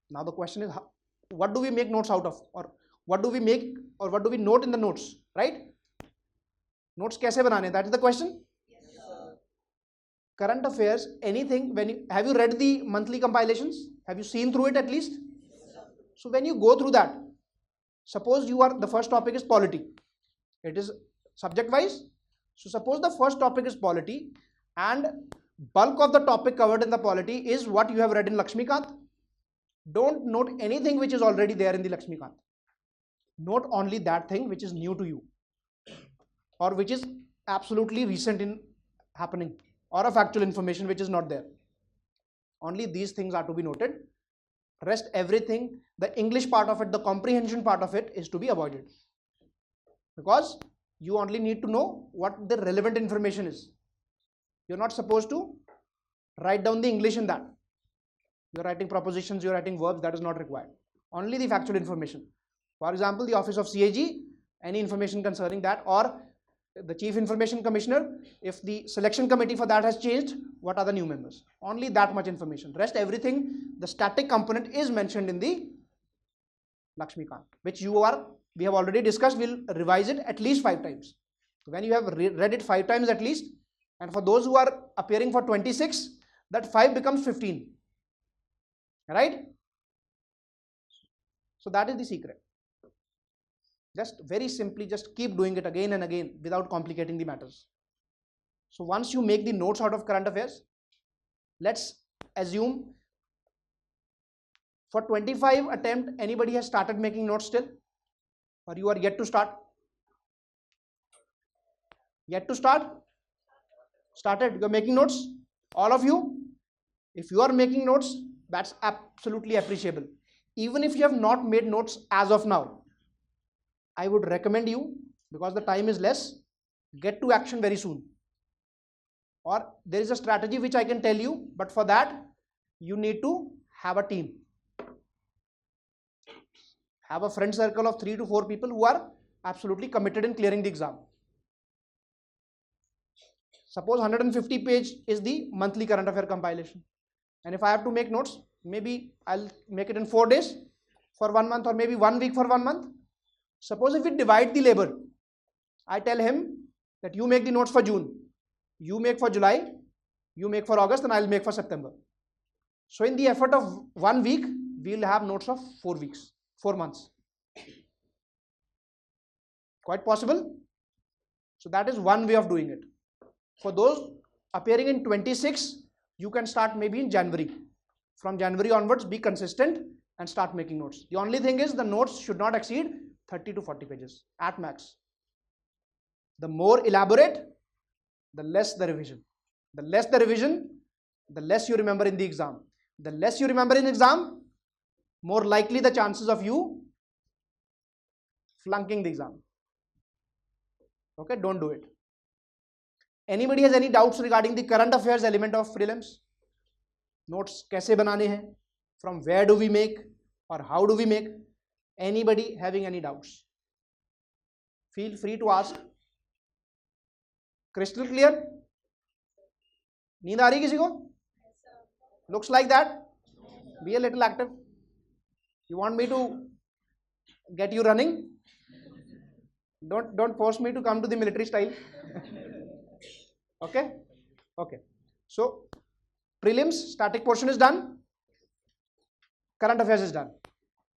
Now the question is, what do we make notes out of, or what do we make, or what do we note in the notes, right? Notes kaise banane, that is the question. Yes, sir. Current affairs, anything, when you have you read the monthly compilations? Have you seen through it at least? Yes, sir. So when you go through that, suppose the first topic is polity. It is subject wise. So suppose the first topic is polity and bulk of the topic covered in the polity is what you have read in Lakshmikant. Don't note anything which is already there in the Lakshmikant. Note only that thing which is new to you, or which is absolutely recent in happening, or of actual information which is not there. Only these things are to be noted. Rest everything, the English part of it, the comprehension part of it is to be avoided, because you only need to know what the relevant information is. You're not supposed to write down the English in that. You're writing propositions, you're writing verbs, that is not required. Only the factual information. For example, the office of CAG, any information concerning that, or the Chief Information Commissioner, if the selection committee for that has changed, what are the new members? Only that much information. Rest everything, the static component is mentioned in the Lakshmikant, which we have already discussed. We'll revise it at least 5 times. So when you have read it 5 times at least, and for those who are appearing for 26, that 5 becomes 15. Right? So that is the secret. Just very simply, just keep doing it again and again without complicating the matters. So once you make the notes out of current affairs, let's assume for 25 attempt, anybody has started making notes still? Or you are yet to start? Yet to start? Started? You are making notes? All of you? If you are making notes, that's absolutely appreciable. Even if you have not made notes as of now, I would recommend you, because the time is less, get to action very soon. Or there is a strategy which I can tell you, but for that you need to have a team. Have a friend circle of 3 to 4 people who are absolutely committed in clearing the exam. Suppose 150 page is the monthly current affair compilation, and if I have to make notes, maybe I'll make it in 4 days for 1 month, or maybe 1 week for 1 month. Suppose if we divide the labor, I tell him that you make the notes for June, you make for July, you make for August, and I'll make for September. So in the effort of 1 week, we'll have notes of 4 months. Quite possible. So that is one way of doing it. For those appearing in 26, you can start maybe in January. From January onwards, be consistent and start making notes. The only thing is the notes should not exceed 30 to 40 pages at max. The more elaborate, the less the revision. The less the revision, the less you remember in the exam. The less you remember in exam, more likely the chances of you flunking the exam. Okay, don't do it. Anybody has any doubts regarding the current affairs element of prelims? Notes kaise banane hain? From where do we make, or how do we make? Anybody having any doubts? Feel free to ask. Crystal clear? Neend aa rahi kisi ko? Looks like that. Be a little active. You want me to get you running? Don't force me to come to the military style. Okay? Okay. So, prelims, static portion is done. Current affairs is done.